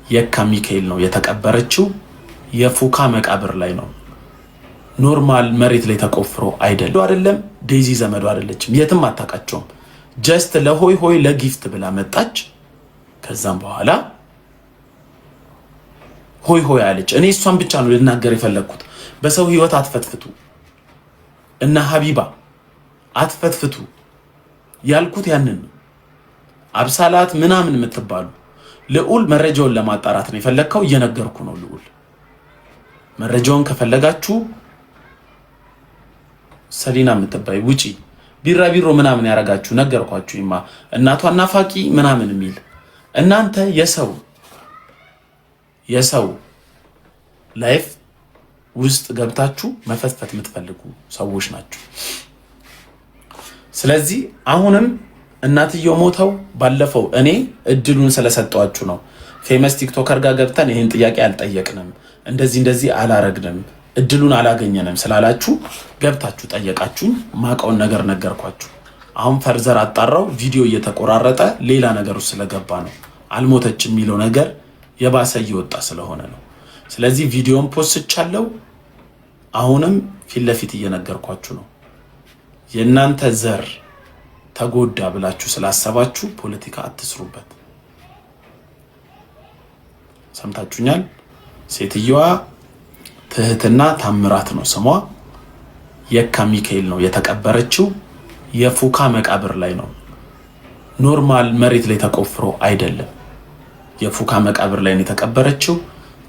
የካ ሚካኤል ነው የተቀበረችው። የፉካ መቃብር ላይ ነው። ኖርማል መሬት ላይ ተቆፍሮ አይደለም። ዴዚ ዘመዱ አይደለችም፣ የትም አታውቃቸውም። ጀስት ለሆይ ሆይ ለጊፍት ብላ መጣች። ከዛም በኋላ ሆይ ሆይ አለች። እኔ እሷን ብቻ ነው ልናገር የፈለግኩት። በሰው ህይወት አትፈትፍቱ እና ሀቢባ አትፈትፍቱ ያልኩት ያንን ነው። አብሳላት ምናምን የምትባሉ ልዑል መረጃውን ለማጣራት ነው የፈለግከው፣ እየነገርኩ ነው። ልዑል መረጃውን ከፈለጋችሁ ሰሊና የምትባይ ውጪ ቢራቢሮ ምናምን ያረጋችሁ ነገርኳችሁ። ይማ እናቷን ናፋቂ ምናምን የሚል እናንተ የሰው ላይፍ ውስጥ ገብታችሁ መፈትፈት የምትፈልጉ ሰዎች ናቸው። ስለዚህ አሁንም እናትየው ሞተው ባለፈው እኔ እድሉን ስለሰጠዋችሁ ነው ፌመስ ቲክቶከር ጋር ገብተን ይህን ጥያቄ አልጠየቅንም፣ እንደዚህ አላረግንም፣ እድሉን አላገኘንም ስላላችሁ ገብታችሁ ጠየቃችሁኝ። ማቀውን ነገር ነገርኳችሁ። አሁን ፈርዘር አጣራው ቪዲዮ እየተቆራረጠ ሌላ ነገር ውስጥ ስለገባ ነው። አልሞተች የሚለው ነገር የባሰ እየወጣ ስለሆነ ነው። ስለዚህ ቪዲዮን ፖስትቻለሁ። አሁንም ፊት ለፊት እየነገርኳችሁ ነው። የእናንተ ዘር ተጎዳ ብላችሁ ስላሰባችሁ ፖለቲካ አትስሩበት። ሰምታችሁኛል? ሴትየዋ ትህትና ታምራት ነው ስሟ። የካ ሚካኤል ነው የተቀበረችው። የፉካ መቃብር ላይ ነው። ኖርማል መሬት ላይ ተቆፍሮ አይደለም። የፉካ መቃብር ላይ ነው የተቀበረችው።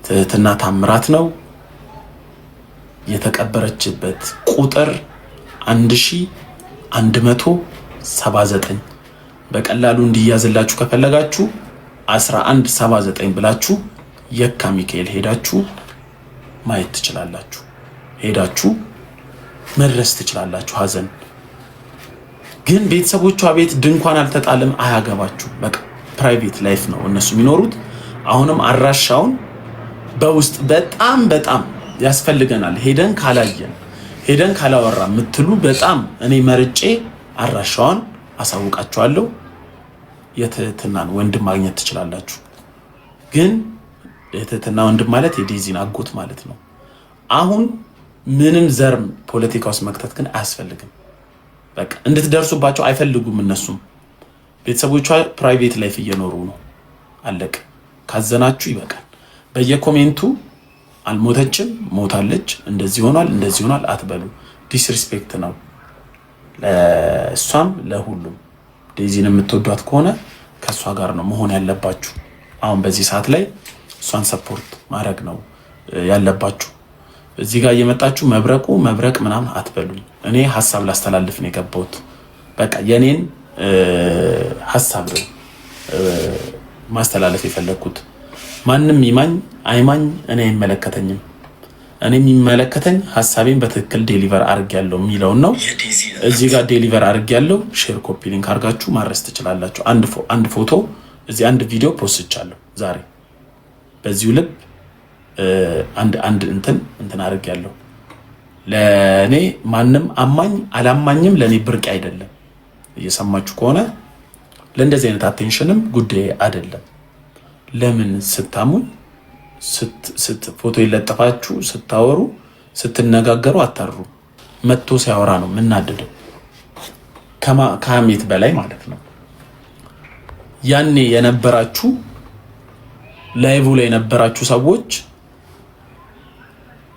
ትህትና ታምራት ነው የተቀበረችበት። ቁጥር 1179 በቀላሉ እንዲያዝላችሁ ከፈለጋችሁ 1179 ብላችሁ የካ ሚካኤል ሄዳችሁ ማየት ትችላላችሁ። ሄዳችሁ መድረስ ትችላላችሁ። ሀዘን ግን ቤተሰቦቿ ቤት ድንኳን አልተጣለም፣ አያገባችሁ። በቃ ፕራይቬት ላይፍ ነው እነሱ የሚኖሩት። አሁንም አድራሻውን በውስጥ በጣም ያስፈልገናል። ሄደን ካላየን ሄደን ካላወራ የምትሉ በጣም እኔ መርጬ አድራሻዋን አሳውቃችኋለሁ። የትህትናን ወንድም ማግኘት ትችላላችሁ። ግን የትህትና ወንድም ማለት የዴዚን አጎት ማለት ነው። አሁን ምንም ዘርም ፖለቲካ ውስጥ መክተት ግን አያስፈልግም። በቃ እንድትደርሱባቸው አይፈልጉም። እነሱም ቤተሰቦቿ ፕራይቬት ላይፍ እየኖሩ ነው። አለቅ። ካዘናችሁ ይበቃል። በየኮሜንቱ አልሞተችም፣ ሞታለች፣ እንደዚህ ሆኗል አትበሉ። ዲስሪስፔክት ነው ለእሷም ለሁሉም። ዴዚን የምትወዷት ከሆነ ከእሷ ጋር ነው መሆን ያለባችሁ። አሁን በዚህ ሰዓት ላይ እሷን ሰፖርት ማድረግ ነው ያለባችሁ። እዚህ ጋር እየመጣችሁ መብረቅ ምናምን አትበሉኝ። እኔ ሀሳብ ላስተላልፍ ነው የገባሁት። በቃ የኔን ሀሳብ ነው ማስተላለፍ የፈለግኩት። ማንም ይማኝ አይማኝ እኔ አይመለከተኝም። እኔ የሚመለከተኝ ሀሳቤን በትክክል ዴሊቨር አድርጌያለሁ የሚለውን ነው። እዚህ ጋር ዴሊቨር አድርጌያለሁ። ሼር ኮፒ ሊንክ አድርጋችሁ ማድረስ ትችላላችሁ። አንድ ፎቶ እዚህ አንድ ቪዲዮ ፖስትቻለሁ ዛሬ። በዚሁ ልብ አንድ እንትን አድርጌያለሁ። ለኔ ማንም አማኝ አላማኝም ለኔ ብርቅ አይደለም። እየሰማችሁ ከሆነ ለእንደዚህ አይነት አቴንሽንም ጉዳይ አይደለም። ለምን ስታሙኝ ፎቶ ይለጠፋችሁ ስታወሩ ስትነጋገሩ አታሩ። መጥቶ ሲያወራ ነው የምናደደው፣ ከሀሜት በላይ ማለት ነው። ያኔ የነበራችሁ ላይቭ ላይ የነበራችሁ ሰዎች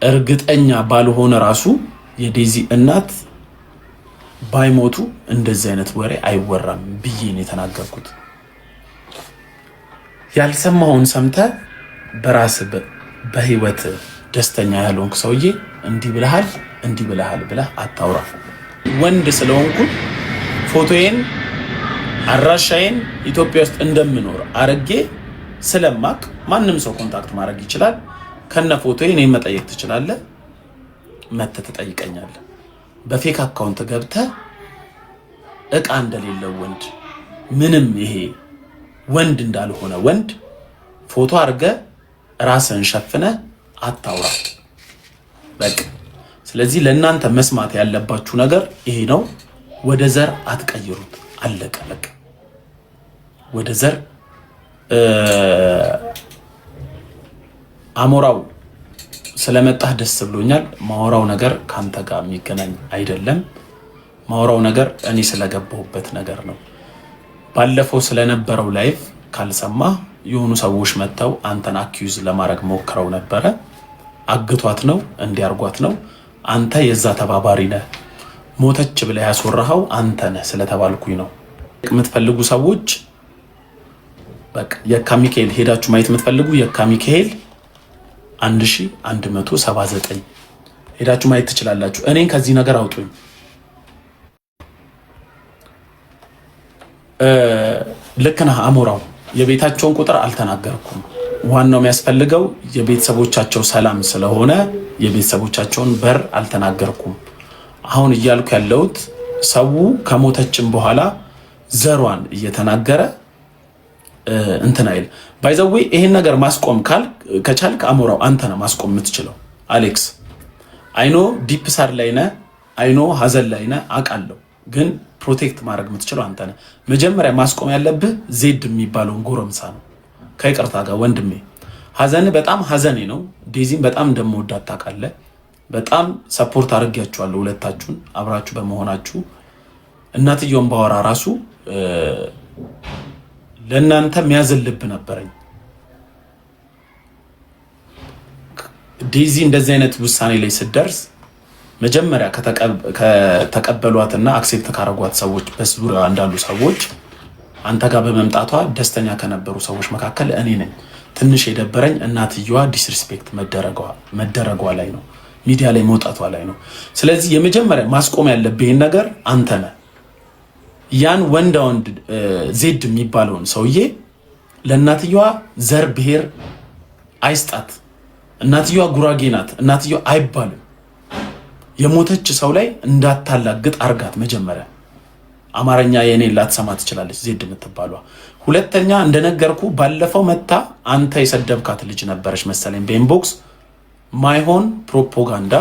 እርግጠኛ ባልሆነ ራሱ የዴዚ እናት ባይሞቱ እንደዚህ አይነት ወሬ አይወራም ብዬ ነው የተናገርኩት። ያልሰማውን ሰምተ በራስ በህይወት ደስተኛ ያልሆንክ ሰውዬ እንዲህ ብለሃል ብለህ አታውራ። ወንድ ስለሆንኩ ፎቶዬን አድራሻዬን ኢትዮጵያ ውስጥ እንደምኖር አረጌ ስለማቅ ማንም ሰው ኮንታክት ማድረግ ይችላል። ከነ ፎቶዬ እኔን መጠየቅ ትችላለህ። መተህ ትጠይቀኛለህ። በፌክ አካውንት ገብተህ እቃ እንደሌለው ወንድ ምንም ይሄ ወንድ እንዳልሆነ ወንድ ፎቶ አድርገህ ራስን ሸፍነህ አታውራ። በቃ ስለዚህ ለእናንተ መስማት ያለባችሁ ነገር ይሄ ነው። ወደ ዘር አትቀይሩት። አለቀ በቃ። ወደ ዘር አሞራው ስለመጣህ ደስ ብሎኛል። ማወራው ነገር ካንተ ጋር የሚገናኝ አይደለም። ማወራው ነገር እኔ ስለገባሁበት ነገር ነው። ባለፈው ስለነበረው ላይፍ ካልሰማ የሆኑ ሰዎች መጥተው አንተን አኪዩዝ ለማድረግ ሞክረው ነበረ። አግቷት ነው እንዲያርጓት ነው። አንተ የዛ ተባባሪ ነህ። ሞተች ብለህ ያስወራኸው አንተ ነህ ስለተባልኩኝ ነው። የምትፈልጉ ሰዎች በቃ የካ ሚካኤል ሄዳችሁ ማየት የምትፈልጉ የካ ሚካኤል 1179 ሄዳችሁ ማየት ትችላላችሁ። እኔን ከዚህ ነገር አውጡኝ። ልክ ነህ አሞራው። የቤታቸውን ቁጥር አልተናገርኩም። ዋናው የሚያስፈልገው የቤተሰቦቻቸው ሰላም ስለሆነ የቤተሰቦቻቸውን በር አልተናገርኩም። አሁን እያልኩ ያለሁት ሰው ከሞተችም በኋላ ዘሯን እየተናገረ እንትን አይል ባይዘዌ ይሄን ነገር ማስቆም ከቻልክ አሞራው አንተ ነህ ማስቆም የምትችለው። አሌክስ አይኖ ዲፕ ሳር ላይ ነህ፣ አይኖ ሀዘን ላይ ነህ አውቃለሁ፣ ግን ፕሮቴክት ማድረግ የምትችለው አንተ ነህ። መጀመሪያ ማስቆም ያለብህ ዜድ የሚባለውን ጎረምሳ ነው። ከይቅርታ ጋር ወንድሜ ሀዘን በጣም ሀዘኔ ነው። ዴዚም በጣም እንደምወዳት ታውቃለህ። በጣም ሰፖርት አድርጊያችኋለሁ ሁለታችሁን አብራችሁ በመሆናችሁ። እናትየውን ባወራ ራሱ ለእናንተ የሚያዝን ልብ ነበረኝ። ዴዚ እንደዚህ አይነት ውሳኔ ላይ ስትደርስ መጀመሪያ ከተቀበሏትና አክሴፕት ካረጓት ሰዎች በዙሪያ እንዳሉ ሰዎች አንተ ጋር በመምጣቷ ደስተኛ ከነበሩ ሰዎች መካከል እኔ ነኝ። ትንሽ የደበረኝ እናትየዋ ዲስሪስፔክት መደረጓ ላይ ነው፣ ሚዲያ ላይ መውጣቷ ላይ ነው። ስለዚህ የመጀመሪያ ማስቆም ያለብህ ነገር አንተ ነህ። ያን ወንድ ዜድ የሚባለውን ሰውዬ ለእናትየዋ ዘር ብሔር አይስጣት። እናትየዋ ጉራጌ ናት፣ እናትየዋ አይባልም። የሞተች ሰው ላይ እንዳታላግጥ አርጋት። መጀመሪያ አማርኛ የኔ ላትሰማ ትችላለች ዜድ የምትባሏ። ሁለተኛ እንደነገርኩ ባለፈው መታ አንተ የሰደብካት ልጅ ነበረች መሰለኝ በኢንቦክስ ማይሆን ፕሮፓጋንዳ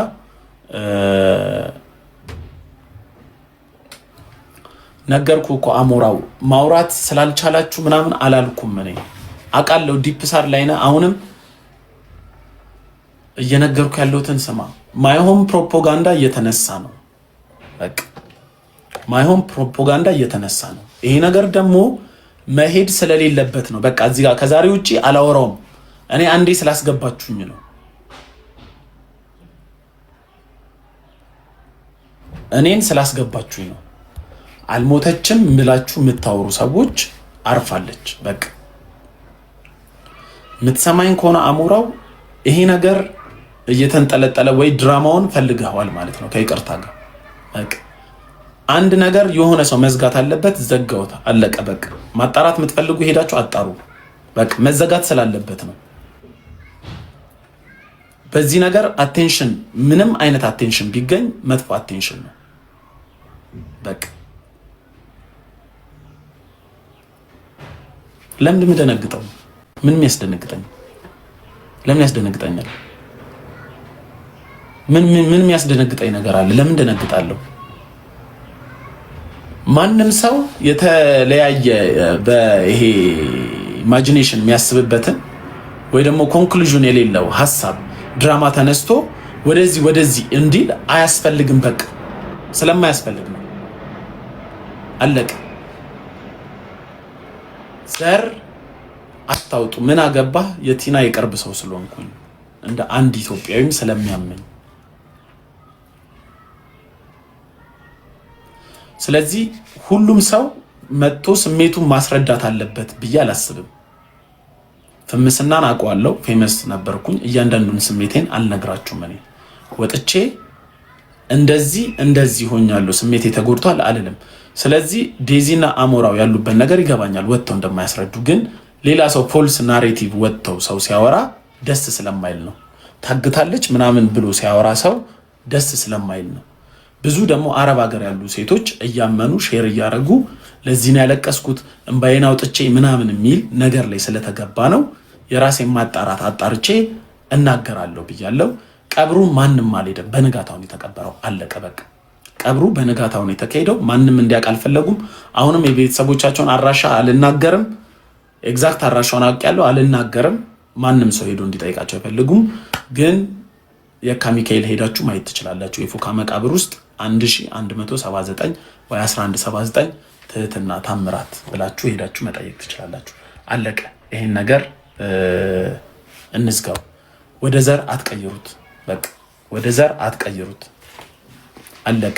ነገርኩ እኮ አሞራው። ማውራት ስላልቻላችሁ ምናምን አላልኩም። እኔ አውቃለሁ ዲፕ ሳር ላይ ነህ። አሁንም እየነገርኩ ያለሁትን ስማ። ማይሆን ፕሮፓጋንዳ እየተነሳ ነው። በቃ ማይሆን ፕሮፓጋንዳ እየተነሳ ነው። ይሄ ነገር ደግሞ መሄድ ስለሌለበት ነው። በቃ እዚህ ጋር ከዛሬ ውጪ አላወራውም። እኔ አንዴ ስላስገባችሁኝ ነው። እኔን ስላስገባችሁኝ ነው። አልሞተችም ብላችሁ የምታወሩ ሰዎች አርፋለች። በቃ የምትሰማኝ ከሆነ አሞራው ይሄ ነገር እየተንጠለጠለ ወይ ድራማውን ፈልገዋል ማለት ነው። ከይቅርታ ጋር በቃ አንድ ነገር የሆነ ሰው መዝጋት አለበት፣ ዘጋውት፣ አለቀ። በቃ ማጣራት የምትፈልጉ ሄዳችሁ አጣሩ። በቃ መዘጋት ስላለበት ነው። በዚህ ነገር አቴንሽን፣ ምንም አይነት አቴንሽን ቢገኝ መጥፎ አቴንሽን ነው። በቃ ለምን እንደምደነግጠው ምንም ያስደነግጠኝ? ለምን ያስደነግጠኛል? ምን የሚያስደነግጠኝ ነገር አለ? ለምን ደነግጣለሁ? ማንም ሰው የተለያየ በይሄ ኢማጂኔሽን የሚያስብበትን ወይ ደግሞ ኮንክሉዥን የሌለው ሐሳብ ድራማ ተነስቶ ወደዚህ እንዲል አያስፈልግም። በቃ ስለማያስፈልግ ነው። አለቀ። ዘር አታውጡ። ምን አገባህ? የቲና የቅርብ ሰው ስለሆንኩኝ እንደ አንድ ኢትዮጵያዊም ስለሚያመኝ። ስለዚህ ሁሉም ሰው መጥቶ ስሜቱን ማስረዳት አለበት ብዬ አላስብም። ፍምስናን አውቀዋለሁ፣ ፌመስ ነበርኩኝ። እያንዳንዱን ስሜቴን አልነግራችሁም። እኔ ወጥቼ እንደዚህ ሆኛለሁ፣ ስሜቴ ተጎድቷል አልልም። ስለዚህ ዴዚና አሞራው ያሉበት ነገር ይገባኛል፣ ወጥተው እንደማያስረዱ። ግን ሌላ ሰው ፎልስ ናሬቲቭ ወጥተው ሰው ሲያወራ ደስ ስለማይል ነው። ታግታለች ምናምን ብሎ ሲያወራ ሰው ደስ ስለማይል ነው። ብዙ ደግሞ አረብ ሀገር ያሉ ሴቶች እያመኑ ሼር እያደረጉ ለዚህ ነው ያለቀስኩት እንባዬን አውጥቼ ምናምን የሚል ነገር ላይ ስለተገባ ነው። የራሴን ማጣራት አጣርቼ እናገራለሁ ብያለሁ። ቀብሩ ማንም አልሄደም፣ በንጋታውን የተቀበረው አለቀ። በቃ ቀብሩ በንጋታውን የተካሄደው ማንም እንዲያውቅ አልፈለጉም። አሁንም የቤተሰቦቻቸውን አድራሻ አልናገርም። ኤግዛክት አድራሻውን አውቄያለሁ፣ አልናገርም። ማንም ሰው ሄዶ እንዲጠይቃቸው አይፈልጉም። ግን የካ ሚካኤል ሄዳችሁ ማየት ትችላላችሁ። የፎካ መቃብር ውስጥ 1179 ወይ 1179 ትህትና ታምራት ብላችሁ ሄዳችሁ መጠየቅ ትችላላችሁ። አለቀ። ይሄን ነገር እንዝጋው። ወደ ዘር አትቀይሩት። በቃ ወደ ዘር አትቀይሩት። አለቀ።